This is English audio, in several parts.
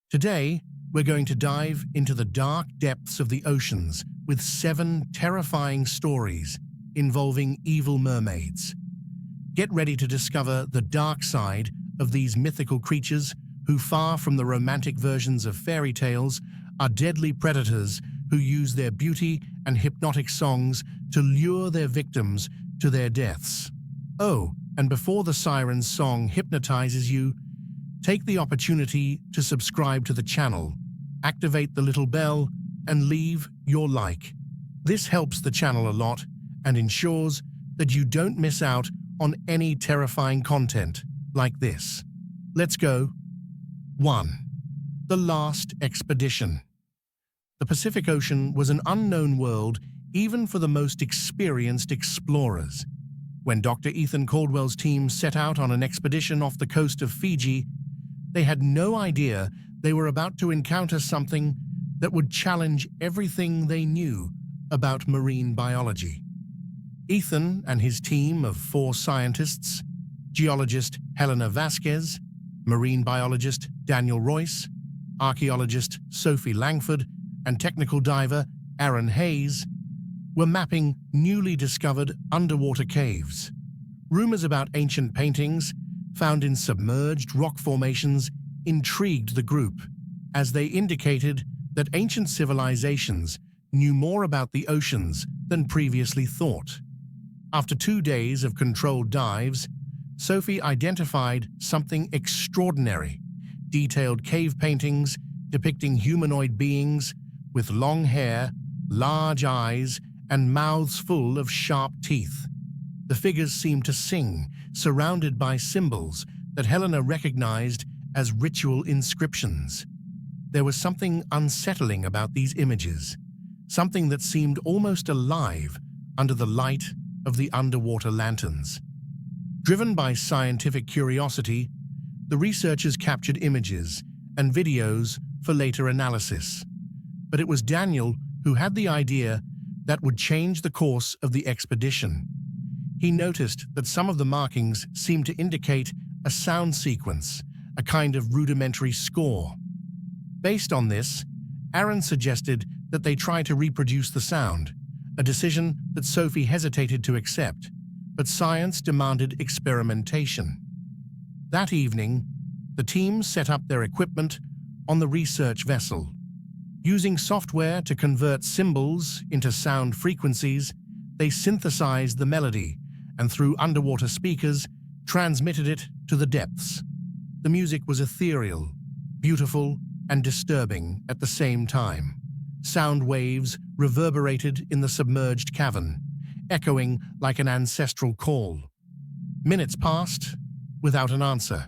Today, we're going to dive into the dark depths of the oceans with 7 terrifying stories involving evil mermaids. Get ready to discover the dark side of these mythical creatures who, far from the romantic versions of fairy tales, are deadly predators who use their beauty and hypnotic songs to lure their victims to their deaths. Oh, and before the siren's song hypnotizes you, take the opportunity to subscribe to the channel, activate the little bell, and leave your like. This helps the channel a lot and ensures that you don't miss out on any terrifying content like this. Let's go. 1. The Last Expedition. The Pacific Ocean was an unknown world even for the most experienced explorers. When Dr. Ethan Caldwell's team set out on an expedition off the coast of Fiji, they had no idea they were about to encounter something that would challenge everything they knew about marine biology. Ethan and his team of 4 scientists, geologist Helena Vasquez, marine biologist Daniel Royce, archaeologist Sophie Langford, and technical diver Aaron Hayes, were mapping newly discovered underwater caves. Rumors about ancient paintings found in submerged rock formations intrigued the group, as they indicated that ancient civilizations knew more about the oceans than previously thought. After 2 days of controlled dives, Sophie identified something extraordinary: detailed cave paintings depicting humanoid beings with long hair, large eyes, and mouths full of sharp teeth. The figures seemed to sing, surrounded by symbols that Helena recognized as ritual inscriptions. There was something unsettling about these images, something that seemed almost alive under the light of the underwater lanterns. Driven by scientific curiosity, the researchers captured images and videos for later analysis. But it was Daniel who had the idea that would change the course of the expedition. He noticed that some of the markings seemed to indicate a sound sequence, a kind of rudimentary score. Based on this, Aaron suggested that they try to reproduce the sound, a decision that Sophie hesitated to accept, but science demanded experimentation. That evening, the team set up their equipment on the research vessel. Using software to convert symbols into sound frequencies, they synthesized the melody and through underwater speakers transmitted it to the depths. The music was ethereal, beautiful, and disturbing at the same time. Sound waves reverberated in the submerged cavern, echoing like an ancestral call. Minutes passed without an answer.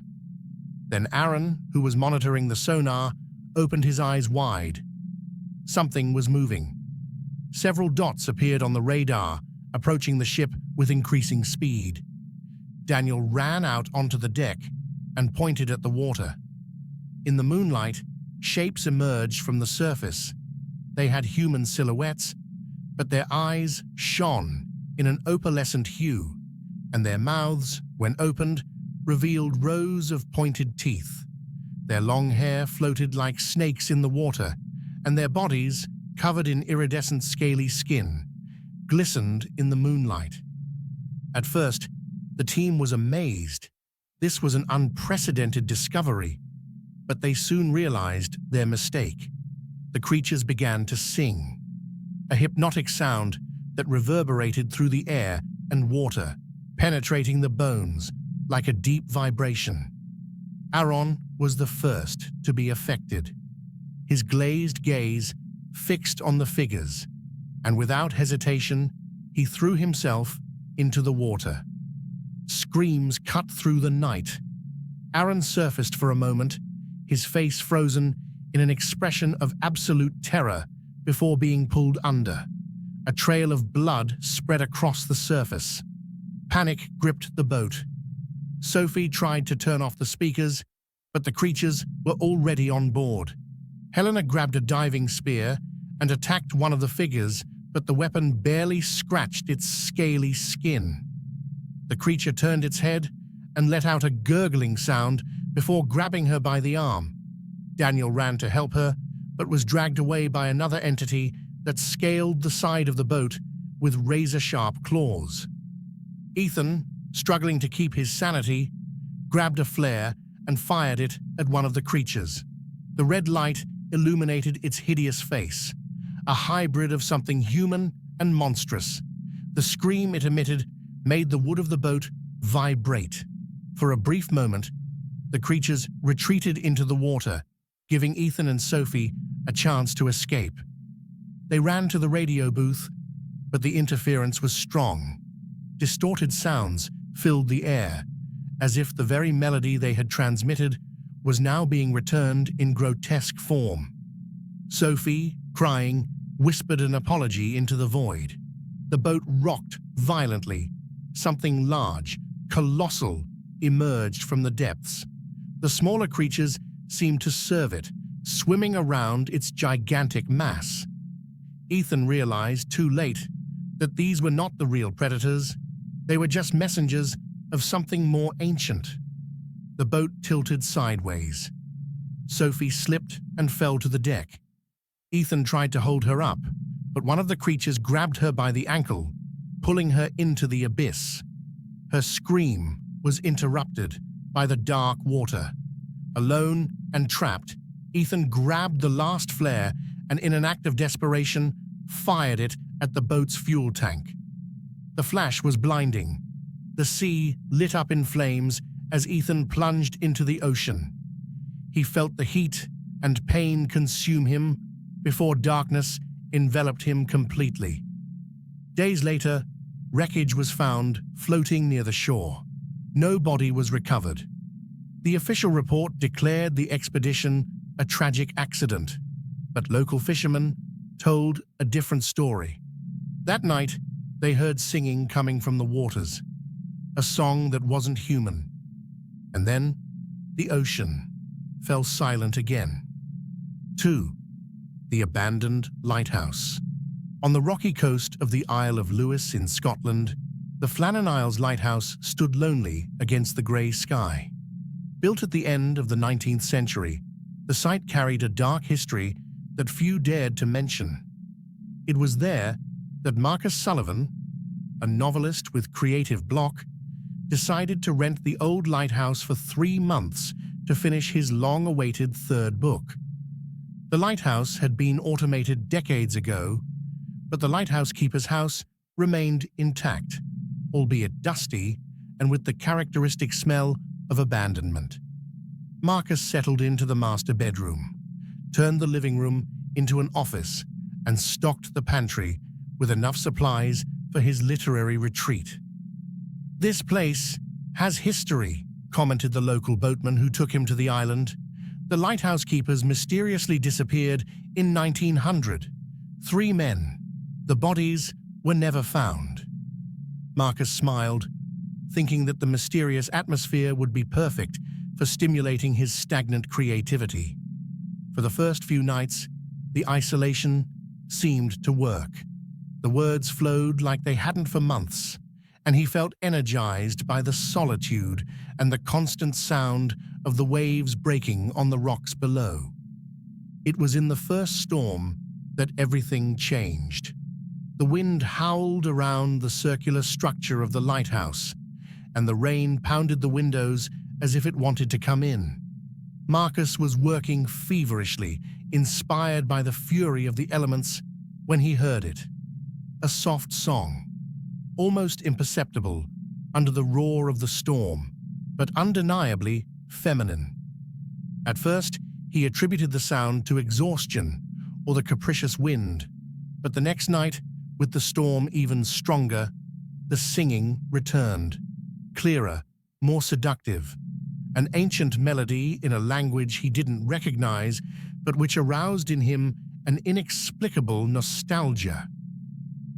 Then Aaron, who was monitoring the sonar, opened his eyes wide. Something was moving. Several dots appeared on the radar, approaching the ship with increasing speed. Daniel ran out onto the deck and pointed at the water. In the moonlight, shapes emerged from the surface. They had human silhouettes, but their eyes shone in an opalescent hue, and their mouths, when opened, revealed rows of pointed teeth. Their long hair floated like snakes in the water, and their bodies, covered in iridescent scaly skin, glistened in the moonlight. At first, the team was amazed. This was an unprecedented discovery, but they soon realized their mistake. The creatures began to sing, a hypnotic sound that reverberated through the air and water, penetrating the bones like a deep vibration. Aaron was the first to be affected. His glazed gaze fixed on the figures, and without hesitation, he threw himself into the water. Screams cut through the night. Aaron surfaced for a moment, his face frozen in an expression of absolute terror before being pulled under. A trail of blood spread across the surface. Panic gripped the boat. Sophie tried to turn off the speakers, but the creatures were already on board. Helena grabbed a diving spear and attacked one of the figures, but the weapon barely scratched its scaly skin. The creature turned its head and let out a gurgling sound before grabbing her by the arm. Daniel ran to help her, but was dragged away by another entity that scaled the side of the boat with razor-sharp claws. Ethan, struggling to keep his sanity, grabbed a flare and fired it at one of the creatures. The red light illuminated its hideous face, a hybrid of something human and monstrous. The scream it emitted made the wood of the boat vibrate. For a brief moment, the creatures retreated into the water, giving Ethan and Sophie a chance to escape. They ran to the radio booth, but the interference was strong. Distorted sounds filled the air, as if the very melody they had transmitted was now being returned in grotesque form. Sophie, crying, whispered an apology into the void. The boat rocked violently. Something large, colossal, emerged from the depths. The smaller creatures seemed to serve it, swimming around its gigantic mass. Ethan realized too late that these were not the real predators. They were just messengers of something more ancient. The boat tilted sideways. Sophie slipped and fell to the deck. Ethan tried to hold her up, but one of the creatures grabbed her by the ankle, pulling her into the abyss. Her scream was interrupted by the dark water. Alone and trapped, Ethan grabbed the last flare and, in an act of desperation, fired it at the boat's fuel tank. The flash was blinding. The sea lit up in flames as Ethan plunged into the ocean. He felt the heat and pain consume him before darkness enveloped him completely. Days later, wreckage was found floating near the shore. No body was recovered. The official report declared the expedition a tragic accident, but local fishermen told a different story. That night, they heard singing coming from the waters, a song that wasn't human. And then, the ocean fell silent again. 2. The abandoned lighthouse. On the rocky coast of the Isle of Lewis in Scotland, the Flannan Isles lighthouse stood lonely against the grey sky. Built at the end of the 19th century, the site carried a dark history that few dared to mention. It was there that Marcus Sullivan, a novelist with creative block, decided to rent the old lighthouse for 3 months to finish his long-awaited third book. The lighthouse had been automated decades ago, but the lighthouse keeper's house remained intact, albeit dusty and with the characteristic smell of abandonment. Marcus settled into the master bedroom, turned the living room into an office, and stocked the pantry with enough supplies for his literary retreat. "This place has history," commented the local boatman who took him to the island. "The lighthouse keepers mysteriously disappeared in 1900. 3 men. The bodies were never found." Marcus smiled, thinking that the mysterious atmosphere would be perfect for stimulating his stagnant creativity. For the first few nights, the isolation seemed to work. The words flowed like they hadn't for months, and he felt energized by the solitude and the constant sound of the waves breaking on the rocks below. It was in the first storm that everything changed. The wind howled around the circular structure of the lighthouse, and the rain pounded the windows as if it wanted to come in. Marcus was working feverishly, inspired by the fury of the elements, when he heard it. A soft song, almost imperceptible under the roar of the storm, but undeniably feminine. At first, he attributed the sound to exhaustion or the capricious wind, but the next night, with the storm even stronger, the singing returned, clearer, more seductive, an ancient melody in a language he didn't recognize, but which aroused in him an inexplicable nostalgia.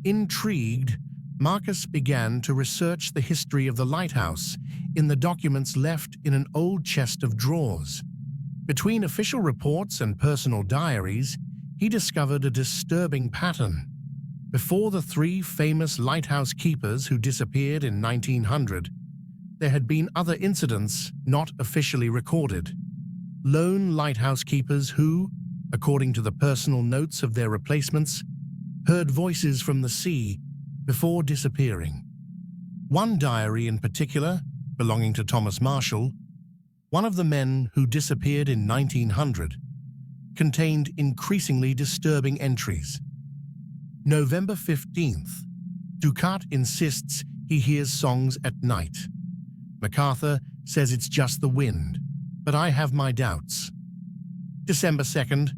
Intrigued, Marcus began to research the history of the lighthouse in the documents left in an old chest of drawers. Between official reports and personal diaries, he discovered a disturbing pattern. Before the 3 famous lighthouse keepers who disappeared in 1900, there had been other incidents not officially recorded. lone lighthouse keepers who, according to the personal notes of their replacements, heard voices from the sea before disappearing. One diary in particular, belonging to Thomas Marshall, one of the men who disappeared in 1900, contained increasingly disturbing entries. November 15th. Ducat insists he hears songs at night. MacArthur says it's just the wind, but I have my doubts. December 2nd.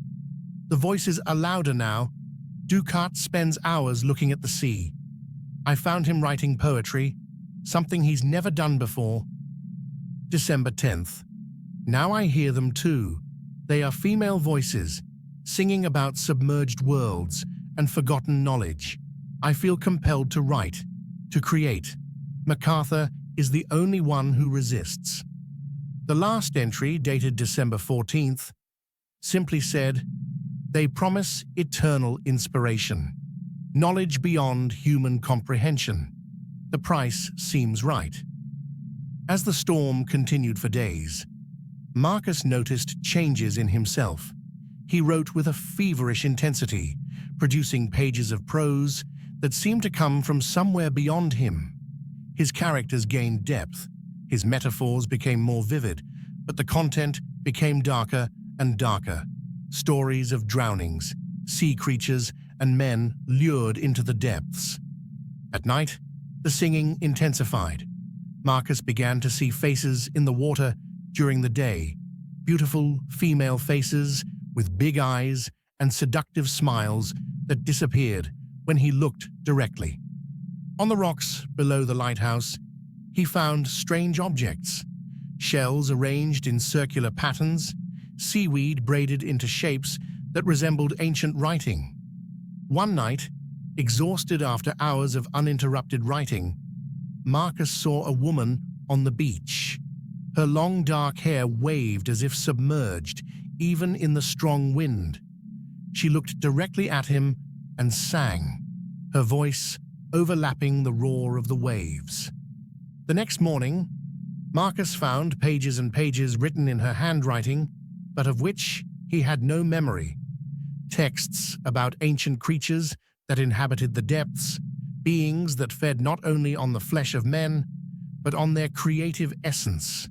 The voices are louder now. Ducat spends hours looking at the sea. I found him writing poetry, something he's never done before. December 10th. Now I hear them too. They are female voices, singing about submerged worlds and forgotten knowledge. I feel compelled to write, to create. MacArthur is the only one who resists. The last entry, dated December 14th, simply said, they promise eternal inspiration, knowledge beyond human comprehension. The price seems right. As the storm continued for days, Marcus noticed changes in himself. He wrote with a feverish intensity, producing pages of prose that seemed to come from somewhere beyond him. His characters gained depth, his metaphors became more vivid, but the content became darker and darker. Stories of drownings, sea creatures, and men lured into the depths. At night, the singing intensified. Marcus began to see faces in the water during the day, beautiful female faces with big eyes and seductive smiles that disappeared when he looked directly. On the rocks below the lighthouse, he found strange objects, shells arranged in circular patterns, seaweed braided into shapes that resembled ancient writing. One night, exhausted after hours of uninterrupted writing, Marcus saw a woman on the beach. Her long dark hair waved as if submerged, even in the strong wind. She looked directly at him and sang, her voice overlapping the roar of the waves. The next morning, Marcus found pages and pages written in her handwriting, but of which he had no memory. Texts about ancient creatures that inhabited the depths, beings that fed not only on the flesh of men, but on their creative essence,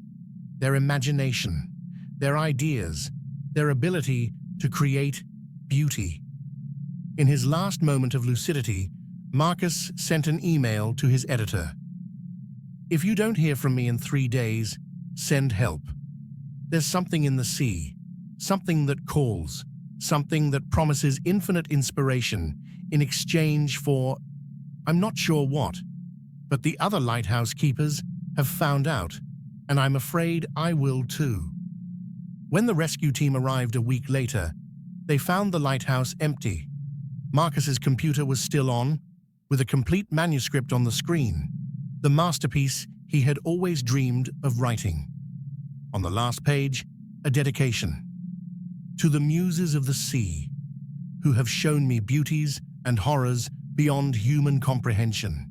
their imagination, their ideas, their ability to create beauty. In his last moment of lucidity, Marcus sent an email to his editor. If you don't hear from me in 3 days, send help. There's something in the sea, something that calls, something that promises infinite inspiration in exchange for, I'm not sure what, but the other lighthouse keepers have found out, and I'm afraid I will too. When the rescue team arrived a week later, they found the lighthouse empty. Marcus's computer was still on, with a complete manuscript on the screen, the masterpiece he had always dreamed of writing. On the last page, a dedication. To the muses of the sea, who have shown me beauties and horrors beyond human comprehension.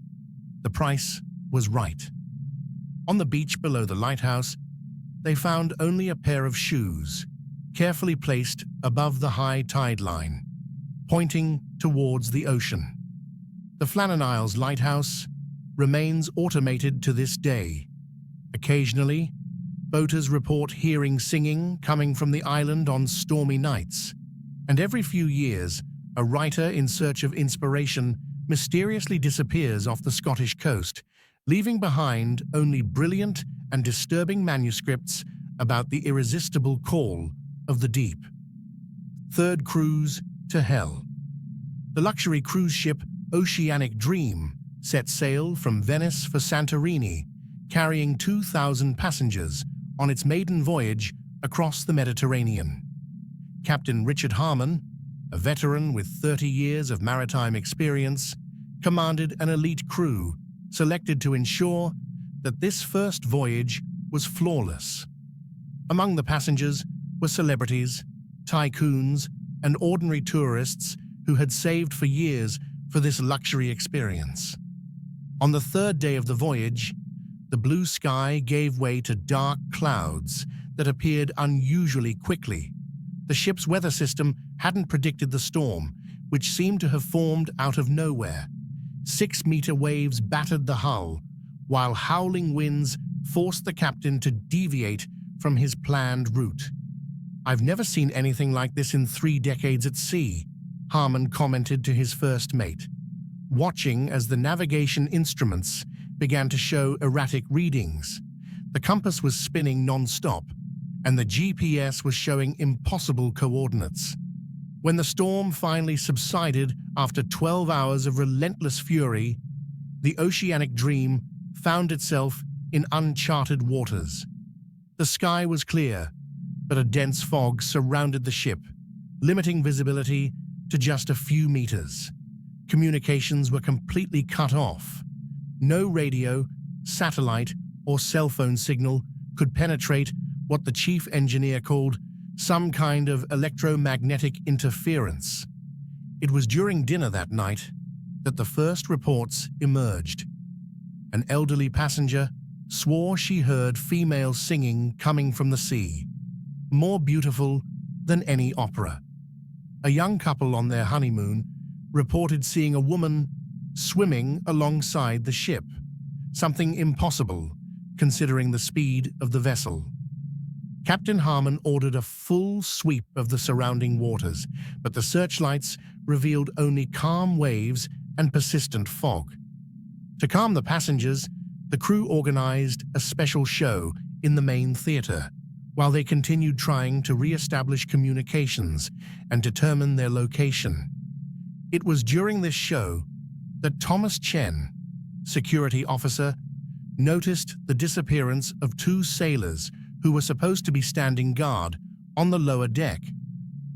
The price was right. On the beach below the lighthouse, they found only a pair of shoes, carefully placed above the high tide line, pointing towards the ocean. The Flannan Isles lighthouse remains automated to this day. Occasionally, boaters report hearing singing coming from the island on stormy nights, and every few years, a writer in search of inspiration mysteriously disappears off the Scottish coast, leaving behind only brilliant and disturbing manuscripts about the irresistible call of the deep. Third cruise to hell. The luxury cruise ship Oceanic Dream set sail from Venice for Santorini, carrying 2,000 passengers on its maiden voyage across the Mediterranean. Captain Richard Harmon, a veteran with 30 years of maritime experience, commanded an elite crew selected to ensure that this first voyage was flawless. Among the passengers were celebrities, tycoons, and ordinary tourists who had saved for years for this luxury experience. On the third day of the voyage, the blue sky gave way to dark clouds that appeared unusually quickly. The ship's weather system hadn't predicted the storm, which seemed to have formed out of nowhere. 6-meter waves battered the hull, while howling winds forced the captain to deviate from his planned route. "I've never seen anything like this in 3 decades at sea," Harmon commented to his first mate, watching as the navigation instruments began to show erratic readings. The compass was spinning non-stop, and the GPS was showing impossible coordinates. When the storm finally subsided after 12 hours of relentless fury, the Oceanic Dream found itself in uncharted waters. The sky was clear, but a dense fog surrounded the ship, limiting visibility to just a few meters. Communications were completely cut off. No radio, satellite, or cell phone signal could penetrate what the chief engineer called some kind of electromagnetic interference. It was during dinner that night that the first reports emerged. An elderly passenger swore she heard female singing coming from the sea, more beautiful than any opera. A young couple on their honeymoon reported seeing a woman swimming alongside the ship, something impossible considering the speed of the vessel. Captain Harmon ordered a full sweep of the surrounding waters, but the searchlights revealed only calm waves and persistent fog. To calm the passengers, the crew organized a special show in the main theater, while they continued trying to re-establish communications and determine their location. It was during this show that Thomas Chen, security officer, noticed the disappearance of 2 sailors who were supposed to be standing guard on the lower deck.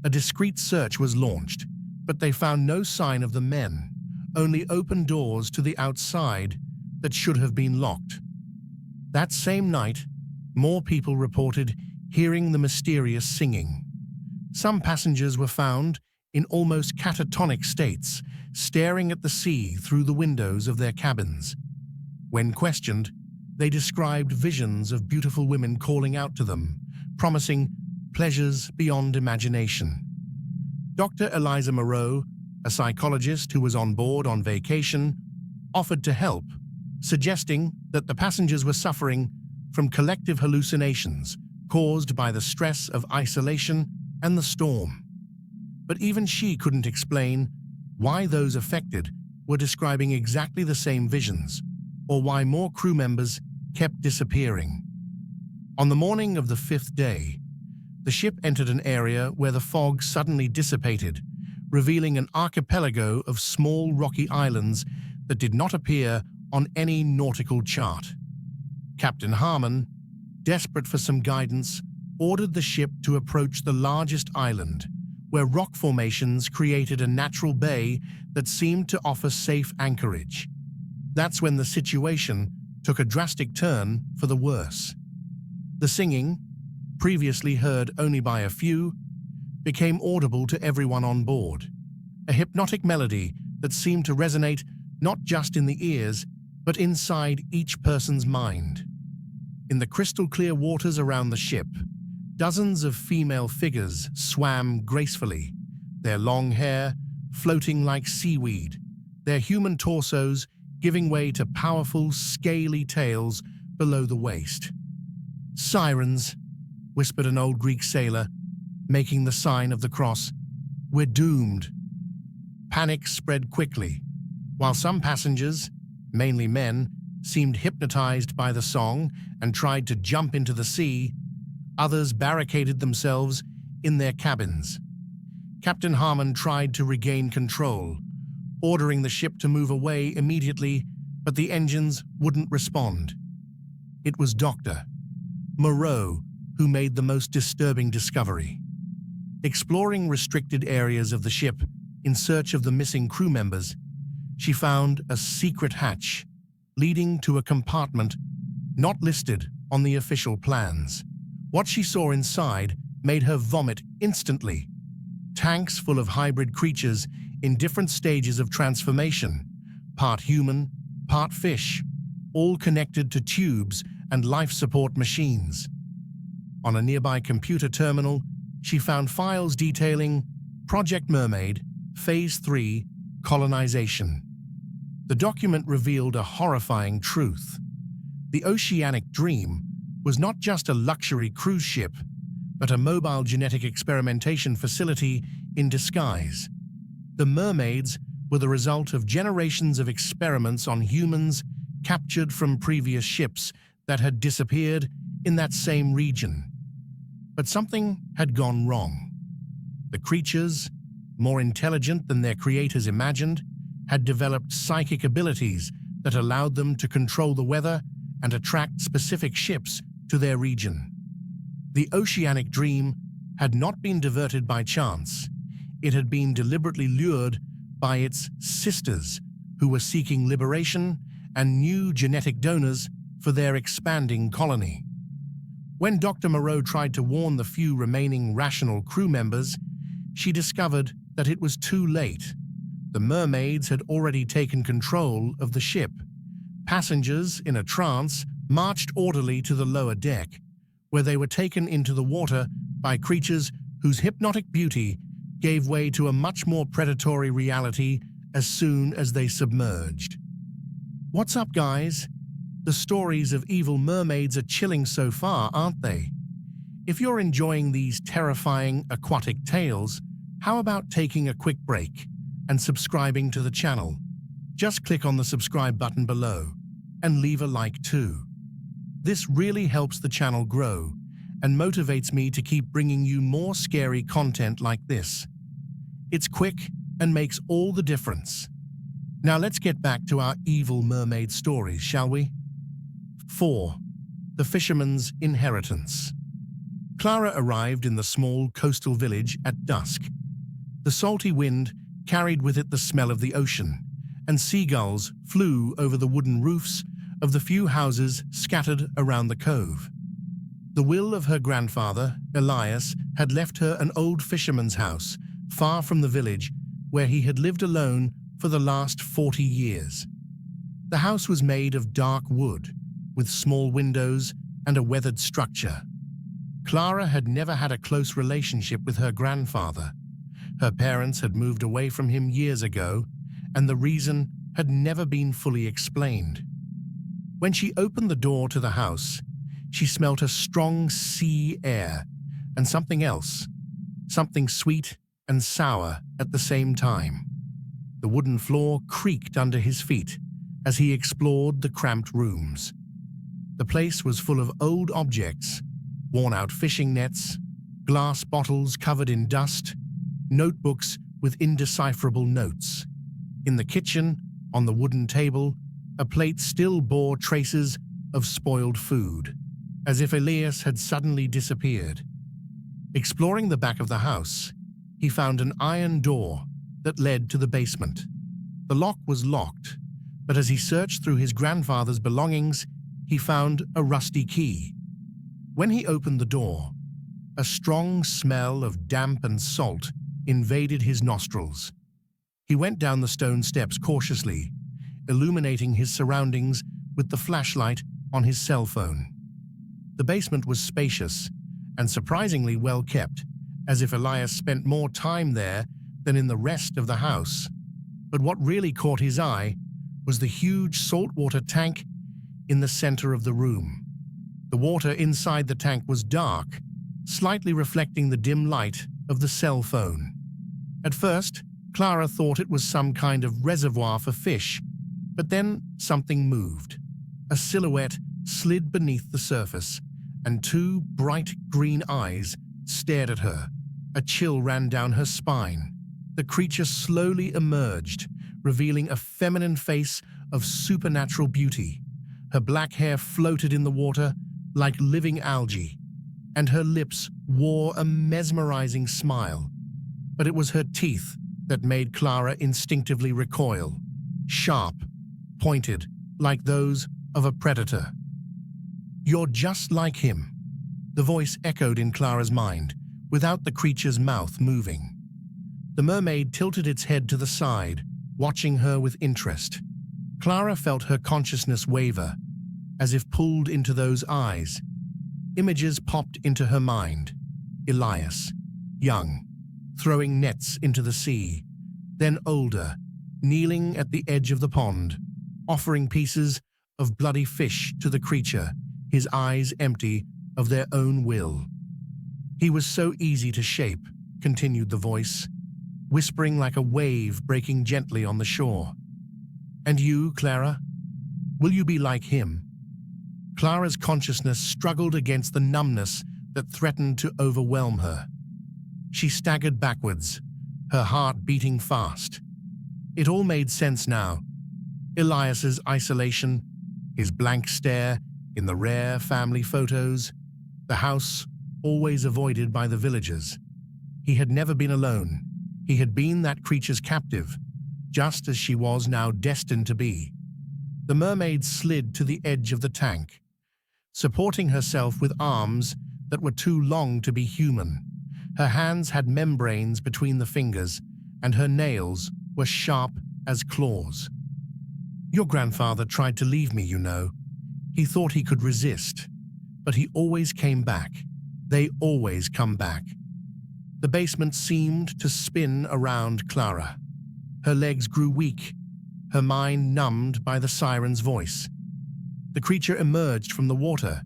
A discreet search was launched, but they found no sign of the men, only open doors to the outside that should have been locked. That same night, more people reported hearing the mysterious singing. Some passengers were found in almost catatonic states, staring at the sea through the windows of their cabins. When questioned, they described visions of beautiful women calling out to them, promising pleasures beyond imagination. Dr. Eliza Moreau, a psychologist who was on board on vacation, offered to help, suggesting that the passengers were suffering from collective hallucinations caused by the stress of isolation and the storm. But even she couldn't explain why those affected were describing exactly the same visions, or why more crew members kept disappearing. On the morning of the 5th day, the ship entered an area where the fog suddenly dissipated, revealing an archipelago of small rocky islands that did not appear on any nautical chart. Captain Harmon, desperate for some guidance, ordered the ship to approach the largest island, where rock formations created a natural bay that seemed to offer safe anchorage. That's when the situation took a drastic turn for the worse. The singing, previously heard only by a few, became audible to everyone on board, a hypnotic melody that seemed to resonate not just in the ears, but inside each person's mind. In the crystal-clear waters around the ship, dozens of female figures swam gracefully, their long hair floating like seaweed, their human torsos giving way to powerful, scaly tails below the waist. "Sirens," whispered an old Greek sailor, making the sign of the cross. "We're doomed." Panic spread quickly. While some passengers, mainly men, seemed hypnotized by the song and tried to jump into the sea, others barricaded themselves in their cabins. Captain Harmon tried to regain control, ordering the ship to move away immediately, but the engines wouldn't respond. It was Dr. Moreau who made the most disturbing discovery. Exploring restricted areas of the ship in search of the missing crew members, she found a secret hatch leading to a compartment not listed on the official plans. What she saw inside made her vomit instantly. Tanks full of hybrid creatures in different stages of transformation, part human, part fish, all connected to tubes and life support machines. On a nearby computer terminal, she found files detailing Project Mermaid, Phase 3, Colonization. The document revealed a horrifying truth. The Oceanic Dream was not just a luxury cruise ship, but a mobile genetic experimentation facility in disguise. The Mermaids were the result of generations of experiments on humans captured from previous ships that had disappeared in that same region. But something had gone wrong. The creatures, more intelligent than their creators imagined, had developed psychic abilities that allowed them to control the weather and attract specific ships to their region. The Oceanic Dream had not been diverted by chance. It had been deliberately lured by its sisters, who were seeking liberation and new genetic donors for their expanding colony. When Dr. Moreau tried to warn the few remaining rational crew members, she discovered that it was too late. The Mermaids had already taken control of the ship. Passengers, in a trance, marched orderly to the lower deck, where they were taken into the water by creatures whose hypnotic beauty gave way to a much more predatory reality as soon as they submerged. What's up, guys? The stories of evil mermaids are chilling so far, aren't they? If you're enjoying these terrifying aquatic tales, how about taking a quick break and subscribing to the channel? Just click on the subscribe button below and leave a like too. This really helps the channel grow and motivates me to keep bringing you more scary content like this. It's quick and makes all the difference. Now let's get back to our evil mermaid stories, shall we? 4. The Fisherman's Inheritance. Clara arrived in the small coastal village at dusk. The salty wind carried with it the smell of the ocean, and seagulls flew over the wooden roofs of the few houses scattered around the cove. The will of her grandfather, Elias, had left her an old fisherman's house far from the village where he had lived alone for the last 40 years. The house was made of dark wood, with small windows and a weathered structure. Clara had never had a close relationship with her grandfather. Her parents had moved away from him years ago, and the reason had never been fully explained. When she opened the door to the house, she smelt a strong sea air and something else, something sweet and sour at the same time. The wooden floor creaked under his feet as he explored the cramped rooms. The place was full of old objects, worn-out fishing nets, glass bottles covered in dust, notebooks with indecipherable notes. In the kitchen, on the wooden table, a plate still bore traces of spoiled food, as if Elias had suddenly disappeared. Exploring the back of the house, he found an iron door that led to the basement. The lock was locked, but as he searched through his grandfather's belongings, he found a rusty key. When he opened the door, a strong smell of damp and salt invaded his nostrils. He went down the stone steps cautiously, illuminating his surroundings with the flashlight on his cell phone. The basement was spacious and surprisingly well kept, as if Elias spent more time there than in the rest of the house. But what really caught his eye was the huge saltwater tank in the center of the room. The water inside the tank was dark, slightly reflecting the dim light of the cell phone. At first, Clara thought it was some kind of reservoir for fish, but then something moved. A silhouette slid beneath the surface, and two bright green eyes stared at her. A chill ran down her spine. The creature slowly emerged, revealing a feminine face of supernatural beauty. Her black hair floated in the water like living algae, and her lips wore a mesmerizing smile. But it was her teeth that made Clara instinctively recoil, sharp, pointed, like those of a predator. "You're just like him," the voice echoed in Clara's mind, without the creature's mouth moving. The mermaid tilted its head to the side, watching her with interest. Clara felt her consciousness waver, as if pulled into those eyes. Images popped into her mind. Elias, young, throwing nets into the sea, then older, kneeling at the edge of the pond, offering pieces of bloody fish to the creature, his eyes empty of their own will. He was so easy to shape, continued the voice, whispering like a wave breaking gently on the shore. And you, Clara? Will you be like him? Clara's consciousness struggled against the numbness that threatened to overwhelm her. She staggered backwards, her heart beating fast. It all made sense now. Elias's isolation, his blank stare in the rare family photos, the house always avoided by the villagers. He had never been alone. He had been that creature's captive, just as she was now destined to be. The mermaid slid to the edge of the tank, supporting herself with arms that were too long to be human. Her hands had membranes between the fingers, and her nails were sharp as claws. Your grandfather tried to leave me, you know. He thought he could resist, but he always came back. They always come back. The basement seemed to spin around Clara. Her legs grew weak, her mind numbed by the siren's voice. The creature emerged from the water,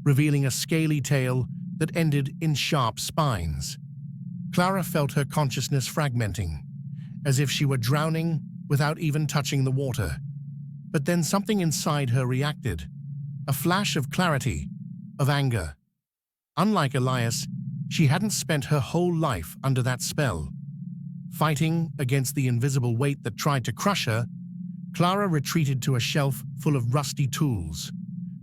revealing a scaly tail that ended in sharp spines. Clara felt her consciousness fragmenting, as if she were drowning without even touching the water. But then something inside her reacted, a flash of clarity, of anger. Unlike Elias, she hadn't spent her whole life under that spell. Fighting against the invisible weight that tried to crush her, Clara retreated to a shelf full of rusty tools.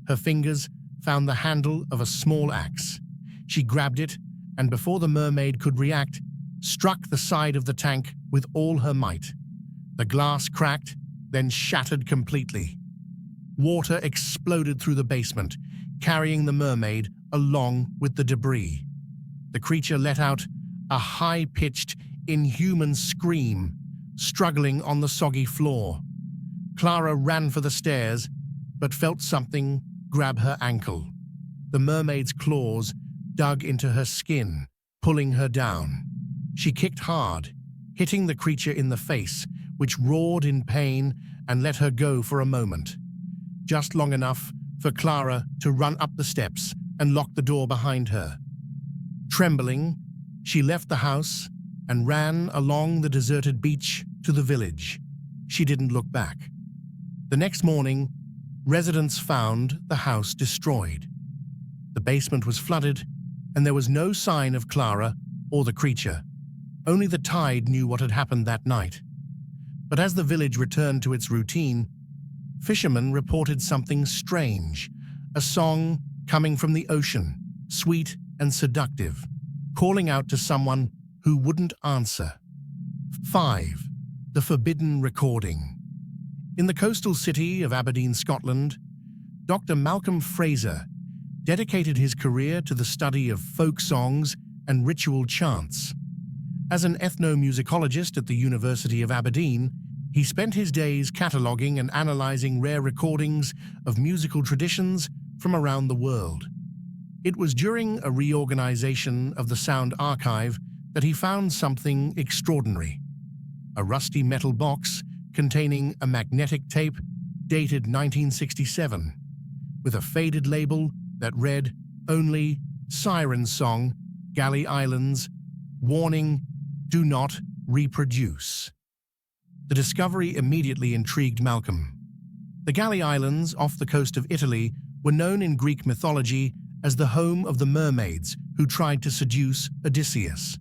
Her fingers found the handle of a small axe. She grabbed it, and before the mermaid could react, struck the side of the tank with all her might. The glass cracked, then shattered completely. Water exploded through the basement, carrying the mermaid along with the debris. The creature let out a high-pitched, inhuman scream, struggling on the soggy floor. Clara ran for the stairs, but felt something grab her ankle. The mermaid's claws dug into her skin, pulling her down. She kicked hard, hitting the creature in the face, which roared in pain and let her go for a moment. Just long enough for Clara to run up the steps and lock the door behind her. Trembling, she left the house and ran along the deserted beach to the village. She didn't look back. The next morning, residents found the house destroyed. The basement was flooded, and there was no sign of Clara or the creature. Only the tide knew what had happened that night. But as the village returned to its routine, fishermen reported something strange, a song coming from the ocean, sweet and seductive, calling out to someone who wouldn't answer. 5. The Forbidden Recording. In the coastal city of Aberdeen, Scotland, Dr. Malcolm Fraser dedicated his career to the study of folk songs and ritual chants. As an ethnomusicologist at the University of Aberdeen, he spent his days cataloguing and analyzing rare recordings of musical traditions from around the world. It was during a reorganization of the Sound Archive that he found something extraordinary. A rusty metal box containing a magnetic tape dated 1967, with a faded label that read only Siren Song, Galley Islands, warning, do not reproduce. The discovery immediately intrigued Malcolm. The Galley Islands off the coast of Italy were known in Greek mythology as the home of the mermaids who tried to seduce Odysseus.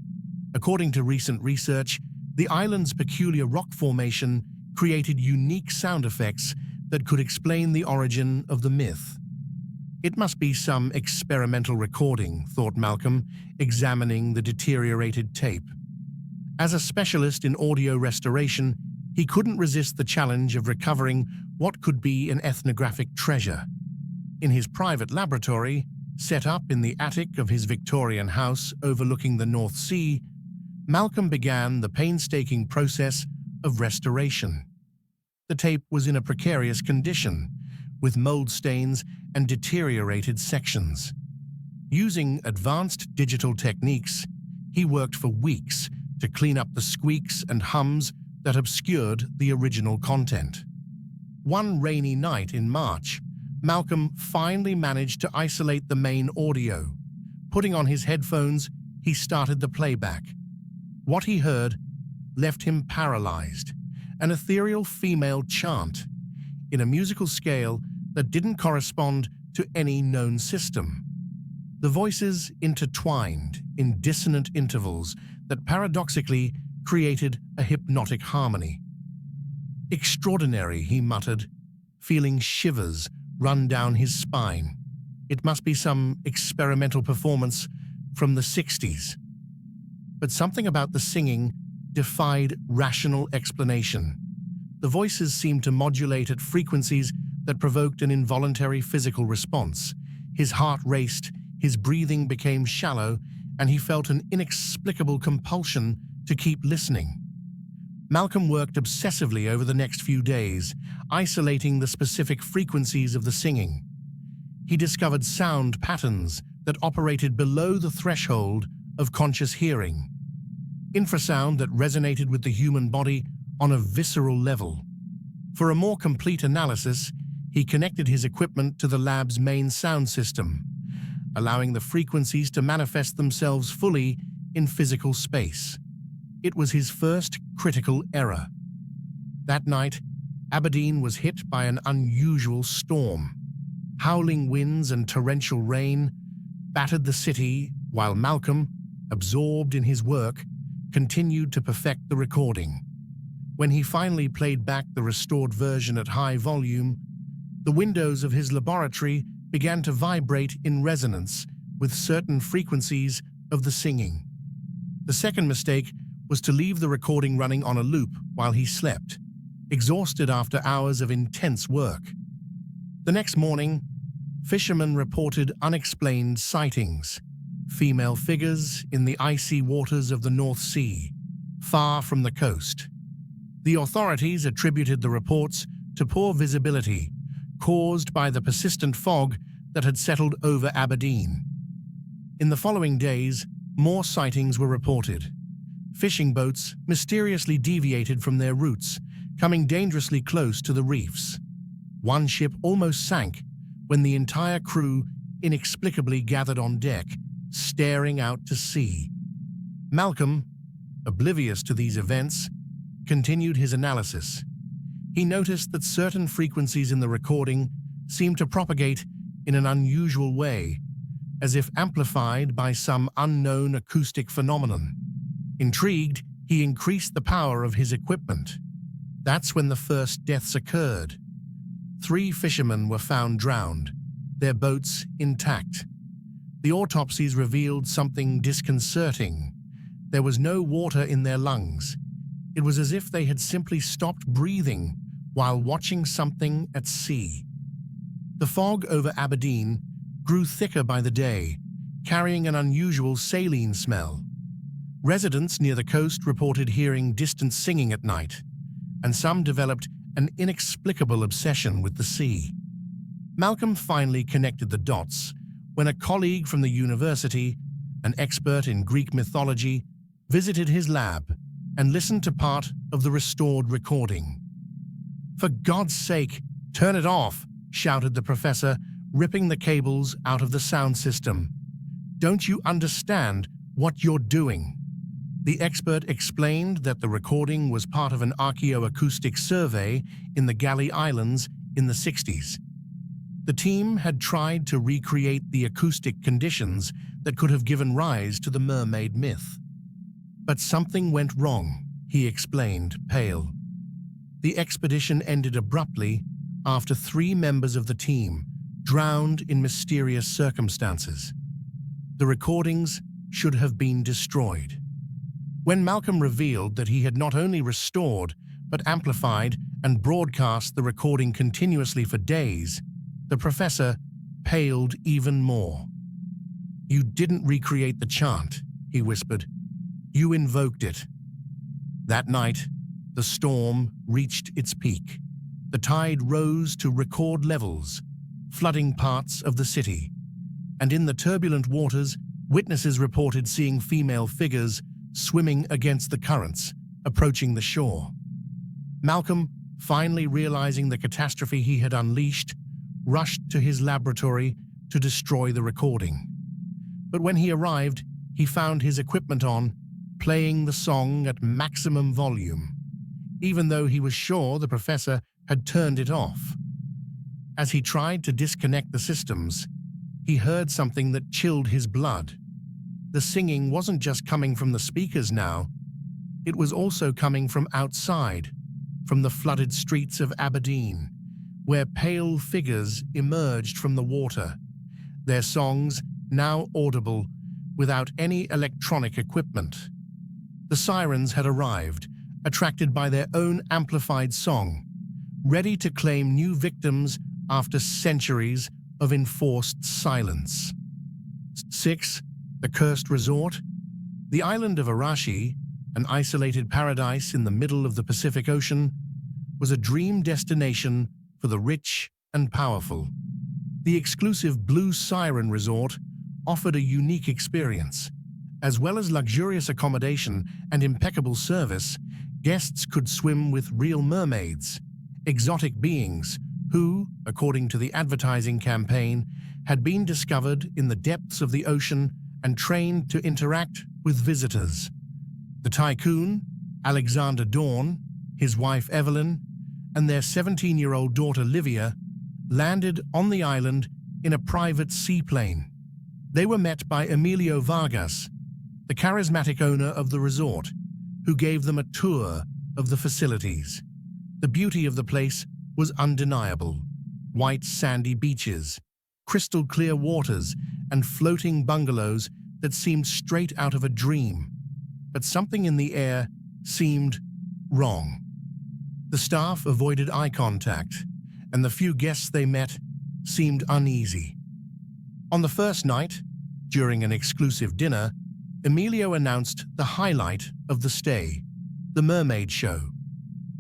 According to recent research, the island's peculiar rock formation created unique sound effects that could explain the origin of the myth. It must be some experimental recording, thought Malcolm, examining the deteriorated tape. As a specialist in audio restoration, he couldn't resist the challenge of recovering what could be an ethnographic treasure. In his private laboratory, set up in the attic of his Victorian house overlooking the North Sea, Malcolm began the painstaking process of restoration. The tape was in a precarious condition, with mold stains and deteriorated sections. Using advanced digital techniques, he worked for weeks to clean up the squeaks and hums that obscured the original content. One rainy night in March, Malcolm finally managed to isolate the main audio. Putting on his headphones, he started the playback. What he heard left him paralyzed, an ethereal female chant in a musical scale that didn't correspond to any known system. The voices intertwined in dissonant intervals that paradoxically created a hypnotic harmony. "Extraordinary," he muttered, feeling shivers run down his spine. It must be some experimental performance from the 60s. But something about the singing defied rational explanation. The voices seemed to modulate at frequencies that provoked an involuntary physical response. His heart raced, his breathing became shallow, and he felt an inexplicable compulsion to keep listening. Malcolm worked obsessively over the next few days, isolating the specific frequencies of the singing. He discovered sound patterns that operated below the threshold of conscious hearing, infrasound that resonated with the human body on a visceral level. For a more complete analysis, he connected his equipment to the lab's main sound system, allowing the frequencies to manifest themselves fully in physical space. It was his first critical error. That night, Aberdeen was hit by an unusual storm. Howling winds and torrential rain battered the city while Malcolm, absorbed in his work, continued to perfect the recording. When he finally played back the restored version at high volume, the windows of his laboratory began to vibrate in resonance with certain frequencies of the singing. The second mistake was to leave the recording running on a loop while he slept, exhausted after hours of intense work. The next morning, fishermen reported unexplained sightings, female figures in the icy waters of the North Sea, far from the coast. The authorities attributed the reports to poor visibility caused by the persistent fog that had settled over Aberdeen. In the following days, more sightings were reported. Fishing boats mysteriously deviated from their routes, coming dangerously close to the reefs. One ship almost sank when the entire crew inexplicably gathered on deck, staring out to sea. Malcolm, oblivious to these events, continued his analysis. He noticed that certain frequencies in the recording seemed to propagate in an unusual way, as if amplified by some unknown acoustic phenomenon. Intrigued, he increased the power of his equipment. That's when the first deaths occurred. 3 fishermen were found drowned, their boats intact. The autopsies revealed something disconcerting. There was no water in their lungs. It was as if they had simply stopped breathing while watching something at sea. The fog over Aberdeen grew thicker by the day, carrying an unusual saline smell. Residents near the coast reported hearing distant singing at night, and some developed an inexplicable obsession with the sea. Malcolm finally connected the dots when a colleague from the university, an expert in Greek mythology, visited his lab and listened to part of the restored recording. "For God's sake, turn it off!" shouted the professor, ripping the cables out of the sound system. "Don't you understand what you're doing?" The expert explained that the recording was part of an archaeoacoustic survey in the Galley Islands in the 60s. The team had tried to recreate the acoustic conditions that could have given rise to the mermaid myth. But something went wrong, he explained, pale. The expedition ended abruptly after 3 members of the team drowned in mysterious circumstances. The recordings should have been destroyed. When Malcolm revealed that he had not only restored, but amplified and broadcast the recording continuously for days, the professor paled even more. "You didn't recreate the chant," he whispered. "You invoked it." That night, the storm reached its peak. The tide rose to record levels, flooding parts of the city, and in the turbulent waters, witnesses reported seeing female figures swimming against the currents, approaching the shore. Malcolm, finally realizing the catastrophe he had unleashed, rushed to his laboratory to destroy the recording. But when he arrived, he found his equipment on, playing the song at maximum volume, even though he was sure the professor had turned it off. As he tried to disconnect the systems, he heard something that chilled his blood. The singing wasn't just coming from the speakers now, it was also coming from outside, from the flooded streets of Aberdeen, where pale figures emerged from the water, their songs now audible without any electronic equipment. The sirens had arrived, attracted by their own amplified song, ready to claim new victims after centuries of enforced silence. 6. The Cursed Resort. The island of Arashi, an isolated paradise in the middle of the Pacific Ocean, was a dream destination for the rich and powerful. The exclusive Blue Siren Resort offered a unique experience. As well as luxurious accommodation and impeccable service, guests could swim with real mermaids, exotic beings who, according to the advertising campaign, had been discovered in the depths of the ocean and trained to interact with visitors. The tycoon, Alexander Dawn, his wife Evelyn, and their 17-year-old daughter Livia landed on the island in a private seaplane. They were met by Emilio Vargas, the charismatic owner of the resort, who gave them a tour of the facilities. The beauty of the place was undeniable. White sandy beaches, crystal clear waters, and floating bungalows that seemed straight out of a dream. But something in the air seemed wrong. The staff avoided eye contact, and the few guests they met seemed uneasy. On the first night, during an exclusive dinner, Emilio announced the highlight of the stay, the Mermaid Show.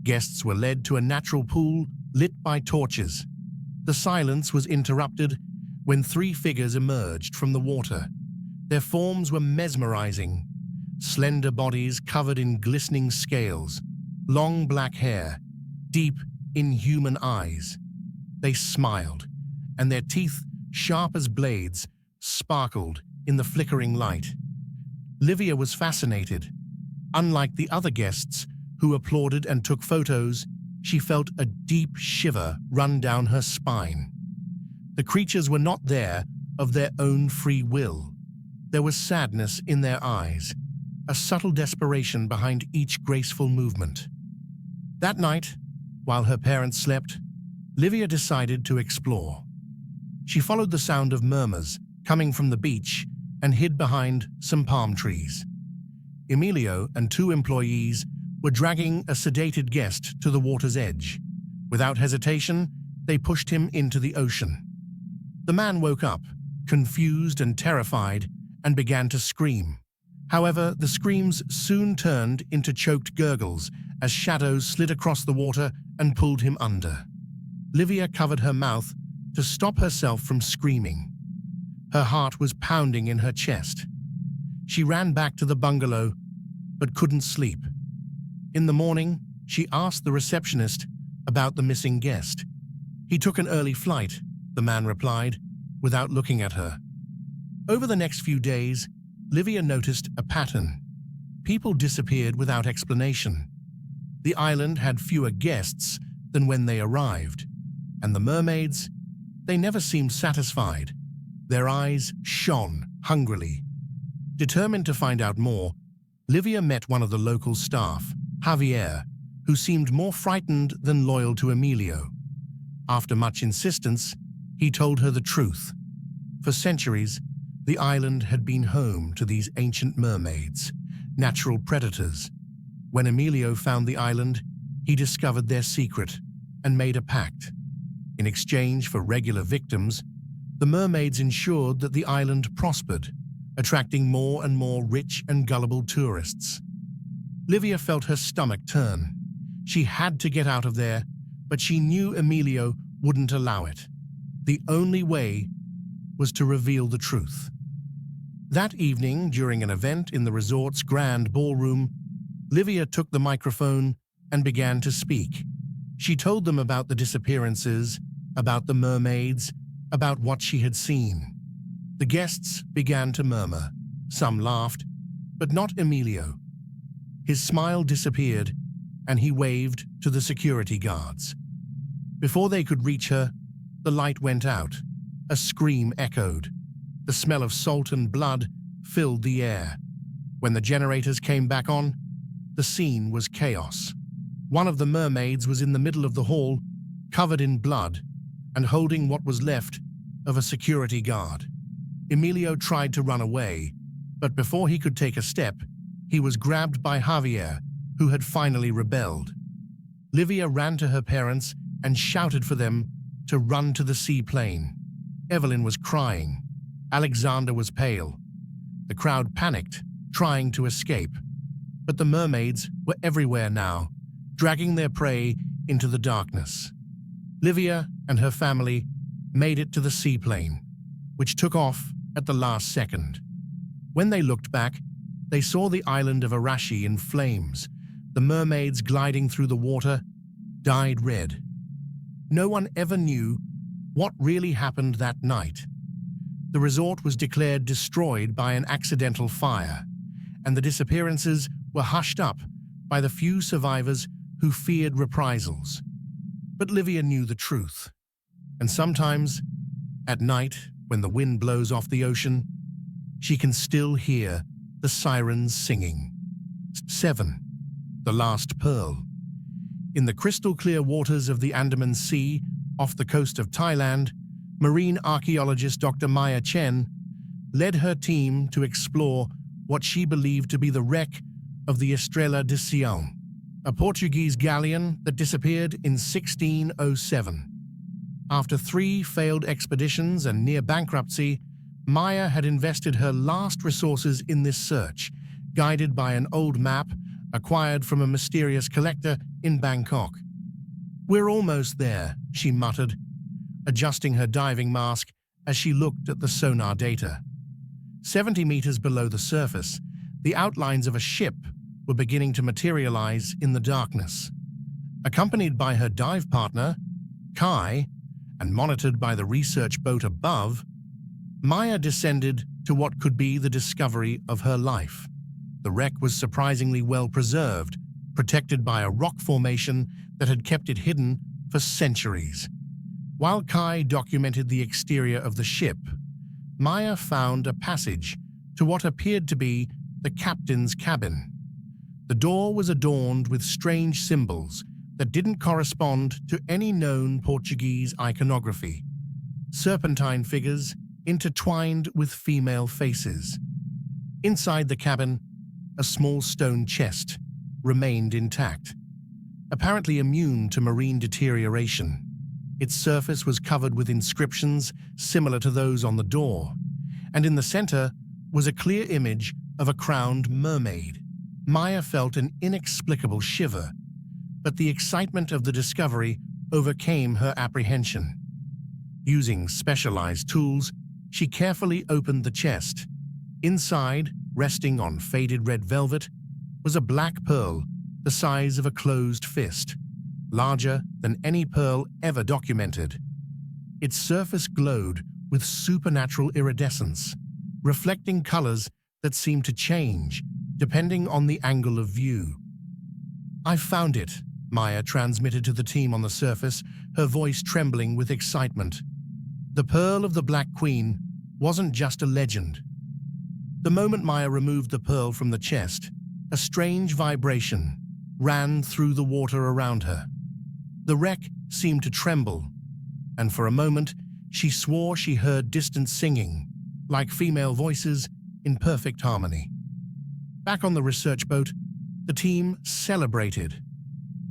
Guests were led to a natural pool lit by torches. The silence was interrupted when 3 figures emerged from the water. Their forms were mesmerizing. Slender bodies covered in glistening scales, long black hair, deep, inhuman eyes. They smiled, and their teeth, sharp as blades, sparkled in the flickering light. Livia was fascinated. Unlike the other guests, who applauded and took photos, she felt a deep shiver run down her spine. The creatures were not there of their own free will. There was sadness in their eyes, a subtle desperation behind each graceful movement. That night, while her parents slept, Livia decided to explore. She followed the sound of murmurs coming from the beach and hid behind some palm trees. Emilio and 2 employees were dragging a sedated guest to the water's edge. Without hesitation, they pushed him into the ocean. The man woke up, confused and terrified, and began to scream. However, the screams soon turned into choked gurgles as shadows slid across the water and pulled him under. Livia covered her mouth to stop herself from screaming. Her heart was pounding in her chest. She ran back to the bungalow, but couldn't sleep. In the morning, she asked the receptionist about the missing guest. "He took an early flight," the man replied, without looking at her. Over the next few days, Livia noticed a pattern. People disappeared without explanation. The island had fewer guests than when they arrived, and the mermaids, they never seemed satisfied. Their eyes shone hungrily. Determined to find out more, Livia met one of the local staff, Javier, who seemed more frightened than loyal to Emilio. After much insistence, he told her the truth. For centuries, the island had been home to these ancient mermaids, natural predators. When Emilio found the island, he discovered their secret and made a pact. In exchange for regular victims, the mermaids ensured that the island prospered, attracting more and more rich and gullible tourists. Livia felt her stomach turn. She had to get out of there, but she knew Emilio wouldn't allow it. The only way was to reveal the truth. That evening, during an event in the resort's grand ballroom, Livia took the microphone and began to speak. She told them about the disappearances, about the mermaids, about what she had seen. The guests began to murmur. Some laughed, but not Emilio. His smile disappeared, and he waved to the security guards. Before they could reach her, the light went out. A scream echoed. The smell of salt and blood filled the air. When the generators came back on, the scene was chaos. One of the mermaids was in the middle of the hall, covered in blood, and holding what was left of a security guard. Emilio tried to run away, but before he could take a step, he was grabbed by Javier, who had finally rebelled. Livia ran to her parents and shouted for them to run to the seaplane. Evelyn was crying. Alexander was pale. The crowd panicked, trying to escape. But the mermaids were everywhere now, dragging their prey into the darkness. Livia and her family made it to the seaplane, which took off at the last second. When they looked back, they saw the island of Arashi in flames. The mermaids gliding through the water dyed red. No one ever knew what really happened that night. The resort was declared destroyed by an accidental fire, and the disappearances were hushed up by the few survivors who feared reprisals. But Livia knew the truth. And sometimes, at night, when the wind blows off the ocean, she can still hear the sirens singing. 7. The Last Pearl. In the crystal-clear waters of the Andaman Sea, off the coast of Thailand, marine archaeologist Dr. Maya Chen led her team to explore what she believed to be the wreck of the Estrela de Sion, a Portuguese galleon that disappeared in 1607. After 3 failed expeditions and near bankruptcy, Maya had invested her last resources in this search, guided by an old map acquired from a mysterious collector in Bangkok. "We're almost there," she muttered, adjusting her diving mask as she looked at the sonar data. 70 meters below the surface, the outlines of a ship were beginning to materialize in the darkness. Accompanied by her dive partner, Kai, and monitored by the research boat above, Maya descended to what could be the discovery of her life. The wreck was surprisingly well preserved, protected by a rock formation that had kept it hidden for centuries. While Kai documented the exterior of the ship, Maya found a passage to what appeared to be the captain's cabin. The door was adorned with strange symbols that didn't correspond to any known Portuguese iconography. Serpentine figures intertwined with female faces. Inside the cabin, a small stone chest remained intact, apparently immune to marine deterioration. Its surface was covered with inscriptions similar to those on the door, and in the center was a clear image of a crowned mermaid. Maya felt an inexplicable shiver, but the excitement of the discovery overcame her apprehension. Using specialized tools, she carefully opened the chest. Inside, resting on faded red velvet, was a black pearl the size of a closed fist, larger than any pearl ever documented. Its surface glowed with supernatural iridescence, reflecting colors that seemed to change depending on the angle of view. "I found it," Maya transmitted to the team on the surface, her voice trembling with excitement. The Pearl of the Black Queen wasn't just a legend. The moment Maya removed the pearl from the chest, a strange vibration ran through the water around her. The wreck seemed to tremble, and for a moment she swore she heard distant singing, like female voices in perfect harmony. Back on the research boat, the team celebrated.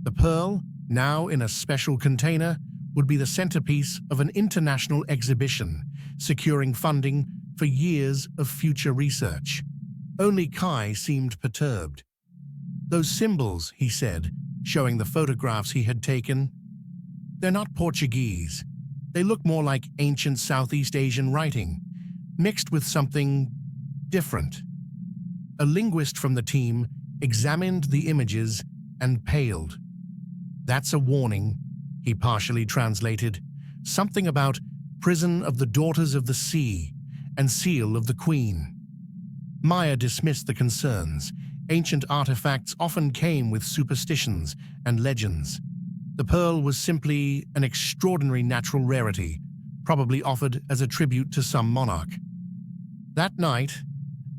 The pearl, now in a special container, would be the centerpiece of an international exhibition, securing funding for years of future research. Only Kai seemed perturbed. "Those symbols," he said, showing the photographs he had taken, "they're not Portuguese. They look more like ancient Southeast Asian writing, mixed with something different. A linguist from the team examined the images and paled. "That's a warning," he partially translated. "Something about prison of the daughters of the sea and seal of the queen." Maya dismissed the concerns. Ancient artifacts often came with superstitions and legends. The pearl was simply an extraordinary natural rarity, probably offered as a tribute to some monarch. That night,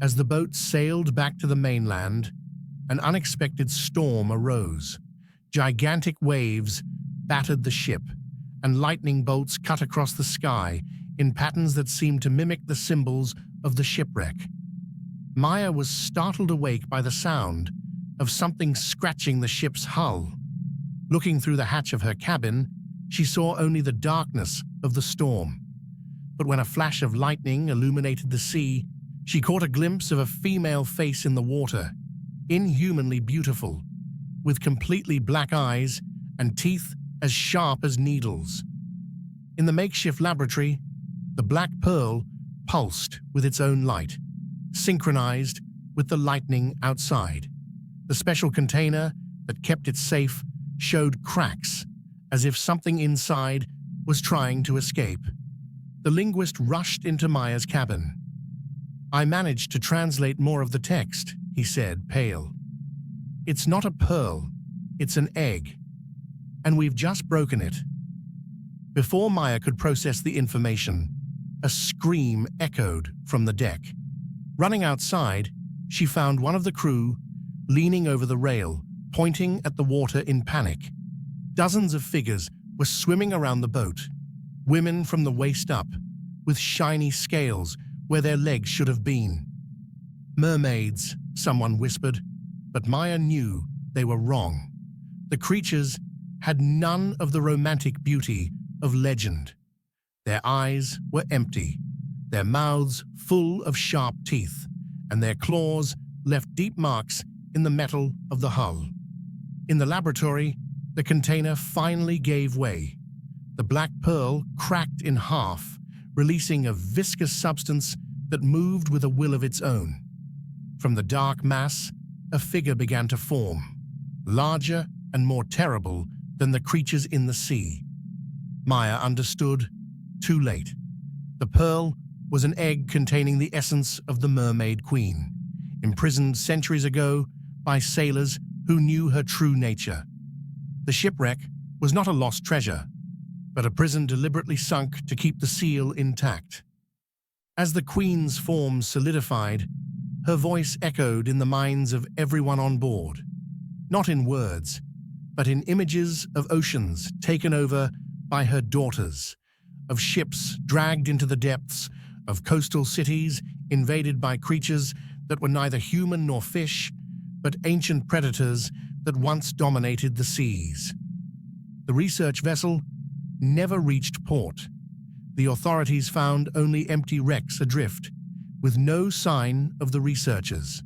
as the boat sailed back to the mainland, an unexpected storm arose. Gigantic waves battered the ship, and lightning bolts cut across the sky in patterns that seemed to mimic the symbols of the shipwreck. Maya was startled awake by the sound of something scratching the ship's hull. Looking through the hatch of her cabin, she saw only the darkness of the storm. But when a flash of lightning illuminated the sea, she caught a glimpse of a female face in the water, inhumanly beautiful, with completely black eyes and teeth as sharp as needles. In the makeshift laboratory, the black pearl pulsed with its own light, synchronized with the lightning outside. The special container that kept it safe showed cracks, as if something inside was trying to escape. The linguist rushed into Maya's cabin. "I managed to translate more of the text," he said, pale. "It's not a pearl, it's an egg, and we've just broken it." Before Maya could process the information, a scream echoed from the deck. Running outside, she found one of the crew leaning over the rail, pointing at the water in panic. Dozens of figures were swimming around the boat, women from the waist up, with shiny scales where their legs should have been. "Mermaids," someone whispered, but Maya knew they were wrong. The creatures had none of the romantic beauty of legend. Their eyes were empty, their mouths full of sharp teeth, and their claws left deep marks in the metal of the hull. In the laboratory, the container finally gave way. The black pearl cracked in half, releasing a viscous substance that moved with a will of its own. From the dark mass, a figure began to form, larger and more terrible than the creatures in the sea. Maya understood too late. The pearl was an egg containing the essence of the mermaid queen, imprisoned centuries ago by sailors who knew her true nature. The shipwreck was not a lost treasure, but a prison deliberately sunk to keep the seal intact. As the queen's form solidified, her voice echoed in the minds of everyone on board, not in words, but in images of oceans taken over by her daughters, of ships dragged into the depths, of coastal cities invaded by creatures that were neither human nor fish, but ancient predators that once dominated the seas. The research vessel never reached port. The authorities found only empty wrecks adrift, with no sign of the researchers.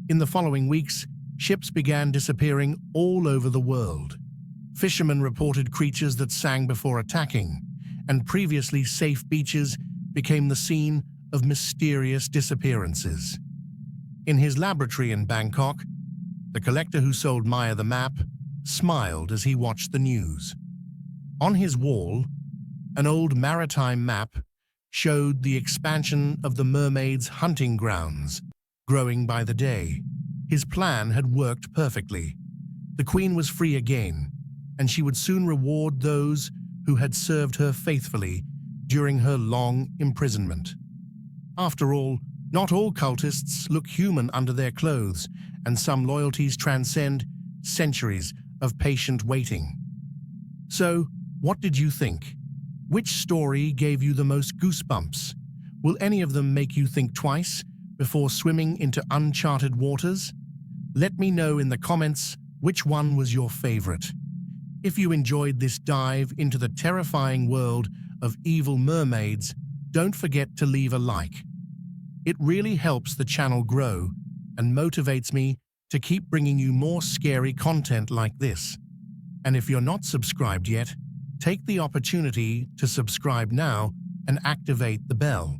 In the following weeks, ships began disappearing all over the world. Fishermen reported creatures that sang before attacking, and previously safe beaches became the scene of mysterious disappearances. In his laboratory in Bangkok, the collector who sold Maya the map smiled as he watched the news. On his wall, an old maritime map showed the expansion of the Mermaids' hunting grounds, growing by the day. His plan had worked perfectly. The queen was free again, and she would soon reward those who had served her faithfully during her long imprisonment. After all, not all cultists look human under their clothes, and some loyalties transcend centuries of patient waiting. So, what did you think? Which story gave you the most goosebumps? Will any of them make you think twice before swimming into uncharted waters? Let me know in the comments which one was your favorite. If you enjoyed this dive into the terrifying world of evil mermaids, don't forget to leave a like. It really helps the channel grow and motivates me to keep bringing you more scary content like this. And if you're not subscribed yet, Take the opportunity to subscribe now and activate the bell.